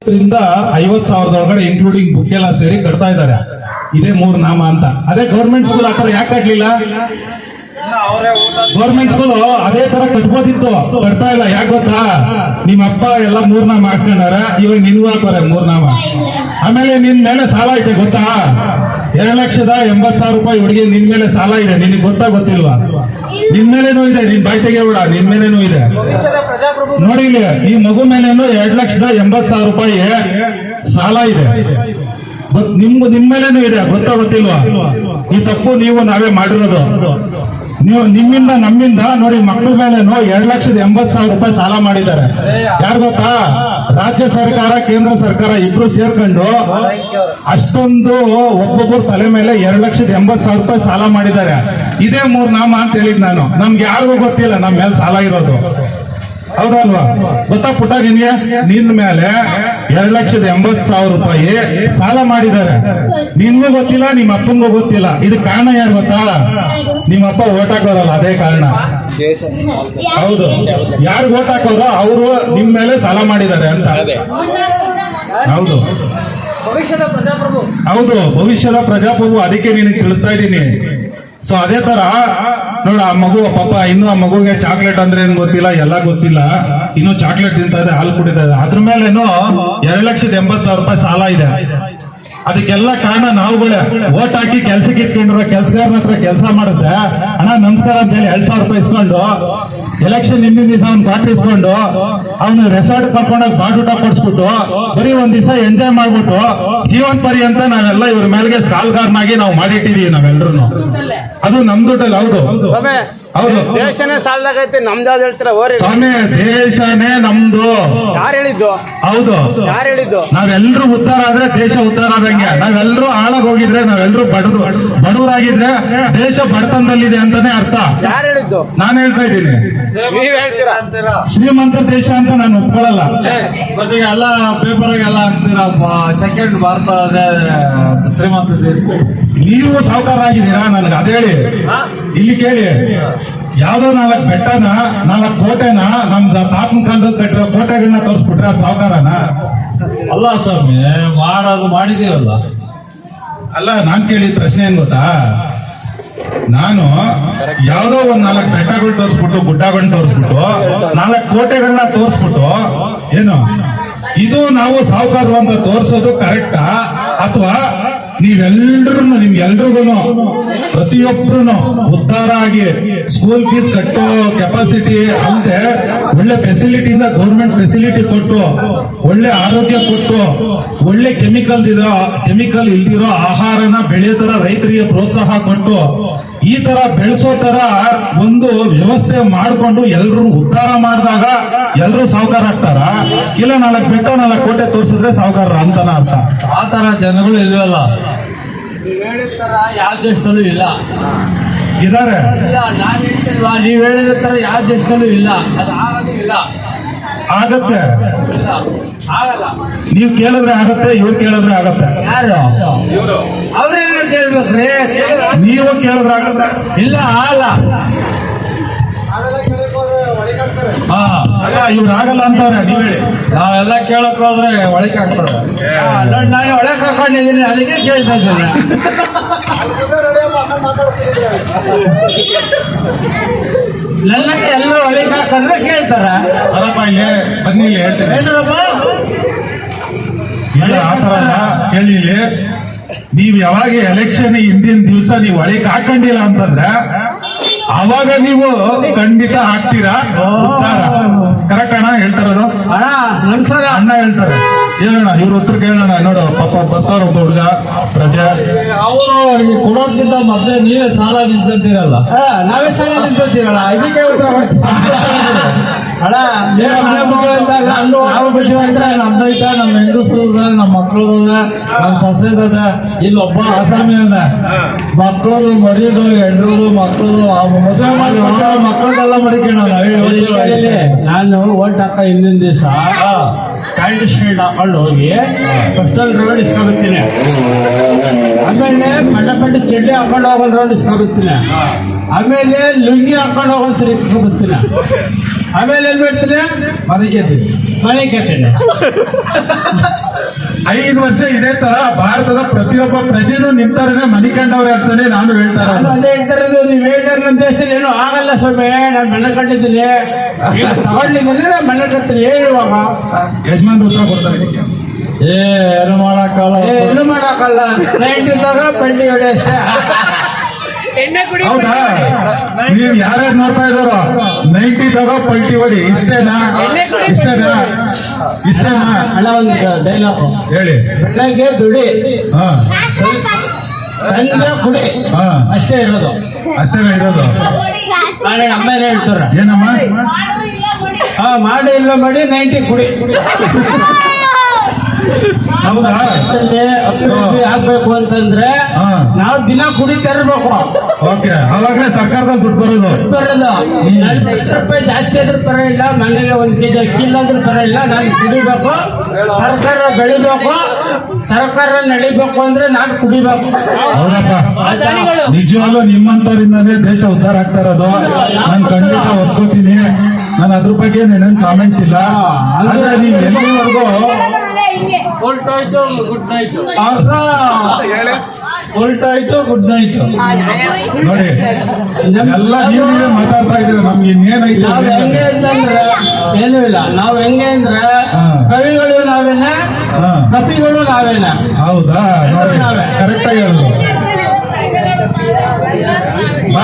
50,000 ಒಳಗಡೆ including book ಎಲ್ಲ ಸೇರಿ ಕಟ್ತಾ ಇದ್ದಾರೆ. ಇದೇ 3 ನಾಮ ಅಂತ. ಅದೇ ಗೌರ್ಮೆಂಟ್ ಸ್ಕೂಲ್ ಆತರ ಯಾಕೆ ಕಟ್ಲಿಲ್ಲ? ಗೌರ್ಮೆಂಟ್ ಸ್ಕೂಲ್ ಅದೇ ತರ ಕಟ್ಬೋದಿತ್ತು, ಕಟ್ತಾ ಇಲ್ಲ. ಯಾಕೆ ಗೊತ್ತಾ? ನಿಮ್ಮ ಅಪ್ಪ ಎಲ್ಲ 3 ನಾಮ ಹಾಕ್ಸ್ಕೊಂಡಾರ, ಇವಾಗ ನಿನ್ಗೂ ಹಾಕೋರೆ 3 ನಾಮ. ಆಮೇಲೆ ನಿನ್ ಮೇಲೆ ಸಾಲ ಐತೆ ಗೊತ್ತಾ? 2,80,000 ರೂಪಾಯಿ ಹುಡುಗಿ ನಿನ್ ಮೇಲೆ ಸಾಲ ಇದೆ. ನಿನಗೆ ಗೊತ್ತಾ ಗೊತ್ತಿಲ್ವಾ? ನಿನ್ ಮೇಲೇನೂ ಇದೆ, ನಿನ್ ಬಾಯ್ ತೆಗೆಯಬೇಡ, ನಿನ್ ಮೇಲೇನೂ ಇದೆ. ನೋಡಿ ಇಲ್ಲಿ, ಈ ಮಗು ಮೇಲೇನು 2,80,000 ರೂಪಾಯಿ ಸಾಲ ಇದೆ. ನಿಮ್ ಮೇಲೇನೂ ಇದೆ, ಗೊತ್ತಾ ಗೊತ್ತಿಲ್ವಾ? ಈ ತಪ್ಪು ನಾವೇ ಮಾಡಿರೋದು. ನಿಮ್ಮಿಂದ ನಮ್ಮಿಂದ ನೋಡಿ, ಮಕ್ಕಳ ಮೇಲೇನು 2,80,000 ರೂಪಾಯಿ ಸಾಲ ಮಾಡಿದ್ದಾರೆ. ಯಾರು ಗೊತ್ತಾ? ರಾಜ್ಯ ಸರ್ಕಾರ, ಕೇಂದ್ರ ಸರ್ಕಾರ ಇಬ್ರು ಸೇರ್ಕೊಂಡು ಅಷ್ಟೊಂದು ಒಬ್ಬೊಬ್ಬರು ತಲೆ ಮೇಲೆ 2,80,000 ರೂಪಾಯಿ ಸಾಲ ಮಾಡಿದ್ದಾರೆ. ಇದೇ 3 ನಾಮ ಅಂತ ಹೇಳಿದ್ ನಾನು. ನಮ್ಗೆ ಯಾರಿಗೂ ಗೊತ್ತಿಲ್ಲ ನಮ್ಮ ಮೇಲೆ ಸಾಲ ಇರೋದು, ಹೌದಲ್ವಾ? ಗೊತ್ತಾ ಪುಟ್ಟ ನಿನ್ಗೆ? ನಿನ್ ಮೇಲೆ 2,80,000 ರೂಪಾಯಿ ಸಾಲ ಮಾಡಿದ್ದಾರೆ. ನಿನ್ಗೂ ಗೊತ್ತಿಲ್ಲ, ನಿಮ್ಮ ಅಪ್ಪಂಗೂ ಗೊತ್ತಿಲ್ಲ. ಇದು ಕಾರಣ ಯಾರು ಗೊತ್ತಾ? ನಿಮ್ಮ ಅಪ್ಪ ಓಟ್ ಹಾಕೋರಲ್ಲ, ಅದೇ ಕಾರಣ. ಹೌದು, ಯಾರು ಓಟ್ ಹಾಕೋರೋ ಅವರು ನಿಮ್ ಮೇಲೆ ಸಾಲ ಮಾಡಿದ್ದಾರೆ ಅಂತ. ಹೌದು ಹೌದು, ಭವಿಷ್ಯದ ಪ್ರಜಾಪ್ರಭು. ಅದಕ್ಕೆ ನಿನಗೆ ತಿಳಿಸ್ತಾ ಇದ್ದೀನಿ. ಸೊ ಅದೇ ತರ ನೋಡ, ಆ ಮಗು ಪಾಪ ಇನ್ನು ಆ ಮಗುಗೆ ಚಾಕ್ಲೇಟ್ ಅಂದ್ರೆ ಏನ್ ಗೊತ್ತಿಲ್ಲ, ಎಲ್ಲ ಗೊತ್ತಿಲ್ಲ. ಇನ್ನು ಚಾಕ್ಲೇಟ್ ತಿಂತಾ ಇದೆ, ಹಾಲು ಕುಡಿತಾ ಇದೆ. ಅದ್ರ ಮೇಲೇನು 2,80,000 ರೂಪಾಯಿ ಸಾಲ ಇದೆ. ಅದಕ್ಕೆಲ್ಲ ಕಾರಣ ನಾವುಗಳೇ. ಓಟ್ ಹಾಕಿ ಕೆಲ್ಸಕ್ಕೆ ಇಟ್ಕೊಂಡಿರೋ ಕೆಲ್ಸಗಾರನ ಹತ್ರ ಕೆಲಸ ಮಾಡಿದ್ರೆ, ಅಣ್ಣ ನಮಸ್ಕಾರ ಅಂತ ಹೇಳಿ 2,000 ರೂಪಾಯಿ ಇಸ್ಕೊಂಡು, ಎಲೆಕ್ಷನ್ ಹಿಂದಿನ ದಿವಸ ಅವ್ನು ಕಾಟ್ ಇಸ್ಕೊಂಡು, ಅವನು ರೆಸಾರ್ಟ್ ಕರ್ಕೊಂಡೋಗಿ ಬಾಟೂಟ ಕೊಡ್ಸ್ಬಿಟ್ಟು ಬರೀ ಒಂದ್ ದಿವಸ ಎಂಜಾಯ್ ಮಾಡ್ಬಿಟ್ಟು ಜೀವನ ಪರ್ಯಂತ ನಾವೆಲ್ಲ ಇವ್ರ ಮೇಲ್ಗೆ ಸಾಲ್ಗಾರನಾಗಿ ನಾವು ಮಾಡಿಟ್ಟಿದೀವಿ ನಾವೆಲ್ಲರೂ. ಅದು ನಮ್ ದುಡ್ಡಲ್ಲಿ. ಹೌದು ಹೌದು, ದೇಶನೇ ಸಾಲದಾಗೈತೆ. ನಮ್ದು ಯಾವ್ದು ಹೇಳ್ತೀರಾ? ಸ್ವಾಮಿ, ದೇಶನೇ ನಮ್ದು. ಯಾರು ಹೇಳಿದ್ದು? ಹೌದು, ಯಾರು ಹೇಳಿದ್ದು? ನಾವೆಲ್ಲರೂ ಉದ್ಧಾರ ಆದ್ರೆ ದೇಶ ಉದ್ಧಾರ ಆದಂಗೆ. ನಾವೆಲ್ಲರೂ ಹಾಳಾಗಿ ಹೋಗಿದ್ರೆ, ನಾವೆಲ್ಲರೂ ಬಡವರಾಗಿದ್ರೆ ದೇಶ ಬಡತನದಲ್ಲಿದೆ ಅಂತಾನೆ ಅರ್ಥ. ಯಾರು ಹೇಳಿದ್ದು? ನಾನು ಹೇಳ್ತಾ ಇದ್ದೀನಿ. ನೀವ್ ಹೇಳ್ತೀರಾ? ಶ್ರೀಮಂತ ದೇಶ ಅಂತ ನಾನು ಒಪ್ಕೊಳ್ಳಲ್ಲ. ಮತ್ತೆ ಎಲ್ಲ ಪೇಪರ್ ಎಲ್ಲ ಅಂತೀರಪ್ಪ, ಸೆಕೆಂಡ್ ಭಾರತ ಶ್ರೀಮಂತ ದೇಶ. ನೀವು ಸಾವುಕಾರ ಆಗಿದ್ದೀರಾ? ನನಗೆ ಅದೇ ಹೇಳಿ. ಇಲ್ಲಿ ಕೇಳಿ, ಯಾವ್ದೋ 4 ಬೆಟ್ಟನ 4 ಕೋಟೆನ ನಮ್ ತಾತನ ಕಾಲದಲ್ಲಿ ಕಟ್ಟಿರೋ ಕೋಟೆಗಳನ್ನ ತೋರಿಸ್ಬಿಟ್ರೆ ಅದು ಸಾವುಕಾರನ? ಅಲ್ಲ ಸ್ವಾಮಿ, ಮಾಡಿದೀವಲ್ಲ. ಅಲ್ಲ, ನಾನ್ ಕೇಳಿದ ಪ್ರಶ್ನೆ ಏನ್ ಗೊತ್ತಾ? ನಾನು ಯಾವ್ದೋ 4 ಬೆಟ್ಟಗಳು ತೋರಿಸ್ಬಿಟ್ಟು, ಗುಡ್ಡಗಳನ್ನ ತೋರಿಸ್ಬಿಟ್ಟು, 4 ಕೋಟೆಗಳನ್ನ ತೋರಿಸ್ಬಿಟ್ಟು, ಏನು ಇದು ನಾವು ಸಾವುಕಾರರು ಅಂತ ತೋರಿಸೋದು ಕರೆಕ್ಟಾ? ಅಥವಾ ನಿಮ್ಗೆಲ್ರಿಗೂ ಪ್ರತಿಯೊಬ್ಬರು ಉದ್ಧಾರ ಆಗಿ ಸ್ಕೂಲ್ ಫೀಸ್ ಕಟ್ಟೋ ಕೆಪಾಸಿಟಿ ಅಲ್ಲದೆ ಒಳ್ಳೆ ಫೆಸಿಲಿಟಿಯಿಂದ ಗೌರ್ಮೆಂಟ್ ಫೆಸಿಲಿಟಿ ಕೊಟ್ಟು, ಒಳ್ಳೆ ಆರೋಗ್ಯ ಕೊಟ್ಟು, ಒಳ್ಳೆ ಕೆಮಿಕಲ್ ಇಲ್ದಿರೋ ಆಹಾರನ ಬೆಳೆಯೋ ತರ ರೈತರಿಗೆ ಪ್ರೋತ್ಸಾಹ ಕೊಟ್ಟು, ಈ ತರ ಬೆಳೆಸೋ ತರ ಒಂದು ವ್ಯವಸ್ಥೆ ಮಾಡಿಕೊಂಡು ಎಲ್ರು ಉದ್ಧಾರ ಮಾಡಿದಾಗ ಎಲ್ರು ಸಾವುಕಾರ ಆಗ್ತಾರ? ಇಲ್ಲ 4 ಬೆಟ್ಟ 4 ಕೋಟೆ ತೋರಿಸಿದ್ರೆ ಸಾವುಕಾರ ಅಂತನ ಅರ್ಥ? ಆ ತರ ಜನಗಳು ಇಲ್ವಲ್ಲ. ಯಾವ ದೇಶದಲ್ಲೂ ಇಲ್ಲ. ಇದಾರೆ. ನಾನು ಹೇಳ್ತಿಲ್ವಾ, ನೀವ್ ಹೇಳಿದ ತರ ಯಾವ ದೇಶದಲ್ಲೂ ಇಲ್ಲ. ಅದು ಇಲ್ಲ. ಆಗತ್ತೆ. ಆಗಲ್ಲ. ನೀವು ಕೇಳಿದ್ರೆ ಆಗತ್ತೆ, ಇವ್ರು ಕೇಳಿದ್ರೆ ಆಗತ್ತೆ. ಯಾರು? ಅವ್ರೇನ ಕೇಳ್ಬೇಕ್ರಿ? ನೀವು ಕೇಳಿದ್ರೆ ಆಗತ್ತೆ. ಇಲ್ಲ, ಆಗಲ್ಲ. ಅಲ್ಲ, ಇವ್ರು ಆಗಲ್ಲ ಅಂತಾರೆ. ನೀವ್ ಹೇಳಿ. ನಾವೆಲ್ಲ ಕೇಳಕ್ ಹೋದ್ರೆ ಒಳಗೆ ಆಗ್ತದೆ. ನಾನು ಒಳಗೆ ಹಾಕೊಂಡಿದ್ದೀನಿ, ಅದಕ್ಕೆ ಕೇಳ್ತಾ ಇದ್ದೇನೆ. ನನ್ನಕ್ಕೆ ಎಲ್ಲರೂ ಒಳಗೆ ಹಾಕೊಂಡ್ರೆ ಕೇಳ್ತಾರ. ಬರಪ್ಪ ಇಲ್ಲಿ, ಬನ್ನಿ ಇಲ್ಲಿ ಹೇಳ್ತೀನಿ. ಇಲ್ಲ, ಆ ತರ ಅಲ್ಲ, ಕೇಳಿ ಇಲ್ಲಿ. ನೀವ್ ಯಾವಾಗ ಎಲೆಕ್ಷನ್ ಹಿಂದಿನ ದಿವಸ ನೀವು ಒಳಗೆ ಹಾಕೊಂಡಿಲ್ಲ ಅಂತಂದ್ರೆ ಅವಾಗ ನೀವು ಖಂಡಿತ ಹಾಕ್ತೀರಾ. ಕರೆಕ್ಟ್ ಅಣ್ಣ ಹೇಳ್ತಾರದು? ಅಣ್ಣ ನಮಸ್ಕಾರ. ಅಣ್ಣ ಹೇಳ್ತಾರೆ. ಹೇಳೋಣ, ಇವ್ರ ಉತ್ತರ ಕೇಳೋಣ. ನೋಡು, ಪಾಪ ಬರ್ತಾರ ಒಬ್ಬ ಹುಡುಗ ಪ್ರಜೆ. ಅವರು ಕೊಡೋದ್ಕಿಂತ ಮೊದಲೇ ನೀವೇ ಸಾಲ ನಿಂತಿರಲ್ಲ. ನಾವೇ ಸಾಲ ನಿಂತಿರ್ತೀವಲ್ಲ, ಇದಕ್ಕೆ ಉತ್ತರ ಅಣ್ಣ. ನಾವು ಬಿಟ್ಟಿವಂದ್ರೆ ನಮ್ದೈತೆ, ನಮ್ಮ ಹೆಂಗಸರು, ನಮ್ಮ ಮಕ್ಕಳು, ನಮ್ಮ ಸೊಸೆದ. ಇಲ್ಲೊಬ್ಬ ಆಸಾಮಿ ಅದ, ಮಕ್ಕಳು ಮರಿಯೋದು, ಹೆಣ್ಣರು ಮಕ್ಕಳು ಮದುವೆ ಮಾಡಿ ಮಕ್ಕಳದೆಲ್ಲ ಮಡಿಕೋಣ. ನಾನು ಓಟ್ ಹಾಕ ಹಿಂದಿನ ದಿವಸ ಪ್ಯಾಂಟ್ ಶರ್ಟ್ ಹಾಕೊಂಡು ಹೋಗಿ ಫಸ್ಟಲ್ಲಿ ರೋಡ್ ಇಸ್ಕೊಬರ್ತೀನಿ. ಆಮೇಲೆ ಪಂಡ ಚಡ್ಡಿ ಹಾಕೊಂಡು ಹೋಗೋದು ರೋಡ್ ಇಸ್ಕೊಬರ್ತೀನಿ. ಆಮೇಲೆ ಲುಂಗಿ ಹಾಕೊಂಡು ಹೋಗೋದು ಸರಿ ಇಸ್ಕೊಬರ್ತೀನಿ. ಆಮೇಲೆ ಏನ್ ಮಾಡ್ತೀನಿ? ಮನೆ ಕೇಳ್ತೀನಿ. 5 ವರ್ಷ ಇದೇ ತರ ಭಾರತದ ಪ್ರತಿಯೊಬ್ಬ ಪ್ರಜೆನೂ ನಿಂತರನೇ ಮನಿಕಂಡವ್ರೆ ಅಂತಾನೆ ನಾನು ಹೇಳ್ತಾ ನಾನು ಇರೋದು. ಅದೇ ಹೇಳ್ತಾರದು, ನೀವ್ ಹೇಳ್ತಾರೆ ನಮ್ಮ ದೇಶದಲ್ಲಿ ಏನು ಆಗಲ್ಲ ಸ್ವಾಮಿ. ನಾನು ಮನೆ ಕಂಡಿದ್ದೀನಿ, ಈಗ ತಗೊಂಡಿದ್ದೀನಿ, ನಾನು ಮನೆ ಕತ್ತೀನಿ ಹೇಳುವಾಗ ಯಜಮಾನ್ ಉತ್ತರ ಕೊಡ್ತಾರೆ ಇದಕ್ಕೆ. ಏನು ಮಾಡಕ್ಕಲ್ಲ. ಏನು ಮಾಡಕ್ಕಲ್ಲ. 90ದಾಗ ಪಂಡಿ ಹೊಡೆ ಅಷ್ಟೇ. ಹೌದಾ? ನೀವು ಯಾರ್ಯಾರು ನೋಡ್ತಾ ಇದಾರೋ 90 ತಗೋ ಪಲ್ಟಿ ಹೊಡಿ, ಇಷ್ಟೇನಾ? ಇಷ್ಟೇನಾ? ಅಣ್ಣ ಒಂದು ಡೈಲಾಗ್, ಹೇಳಿ. ಬೆಳಗ್ಗೆ ದುಡಿ, ಹಾ ಸಂಜೆ ಕುಡಿ, ಹಾ ಅಷ್ಟೇ ಇರೋದು. ಅಷ್ಟೇನಾ ಇರೋದು? ನಾಳೆ ಅಮ್ಮೇಲೆ ಹೇಳ್ತಾರ, ಏನಮ್ಮ? ಹಾ ಮಾಡಿ ಇಲ್ಲ ಮಾಡಿ 90 ಕುಡಿ. ಹೌದಾ? ಅಭಿವೃದ್ಧಿ ಆಗ್ಬೇಕು ಅಂತಂದ್ರೆ ಹಾ. ನಾವು ದಿನ ಕುಡಿತಾ ಇರ್ಬೇಕು. ಓಕೆ, ಅವಾಗಲೇ ಸರ್ಕಾರದಲ್ಲಿ ದುಡ್ಡು ಬರೋದು. ಬರೋದು 40 ರೂಪಾಯಿ ಜಾಸ್ತಿ ಆದ್ರೂ ಪರವಾಗಿಲ್ಲ, ಮನೆಗೆ 1 ಕೆಜಿ ಅಕ್ಕಿ ಇಲ್ಲ ಅಂದ್ರೂ ಪರವಾಗಿಲ್ಲ, ನಾನು ಕುಡಿಬೇಕು. ಸರ್ಕಾರ ಬೆಳಿಬೇಕು, ಸರ್ಕಾರ ನಡಿಬೇಕು ಅಂದ್ರೆ ನಾನು ಕುಡಿಬೇಕು. ಹೌದಪ್ಪ, ನಿಜವಾಗ್ಲೂ ನಿಮ್ಮಂತವರಿಂದಾನೇ ದೇಶ ಉದ್ಧಾರ ಆಗ್ತಾ ಇರೋದು. ನಾನು ಖಂಡಿತ ಒಪ್ಕೋತೀನಿ. ನಾನು ಅದ್ರ ಬಗ್ಗೆ ಏನೇನು ಕಾಮೆಂಟ್ಸ್ ಇಲ್ಲ. ಆದ್ರೆ ನೀವು ಎಲ್ಲಿವರೆಗೂ ಉಲ್ಟಾಯ್ತು ಗುಡ್ ನೈಟ್, ಆಗ ಉಲ್ಟಾಯ್ತು ಗುಡ್ ನೈಟ್. ನೋಡಿ, ಎಲ್ಲ ನೀವೇ ಮಾತಾಡ್ತಾ ಇದ್ದೀರ, ನಮ್ಗೆ ಇನ್ನೇನೈತೆ ನಾವ್ ಹೆಂಗೆ ಅಂತಂದ್ರೆ ಏನೂ ಇಲ್ಲ. ನಾವ್ ಹೆಂಗೆ ಅಂದ್ರೆ ಹಾ. ಕವಿಗಳು ನಾವೇನ, ಹಾ. ಕಪಿಗಳು ನಾವೇನ. ಹೌದಾ? ನೋಡಿ, ಕರೆಕ್ಟಾಗಿ ಹೇಳುದು.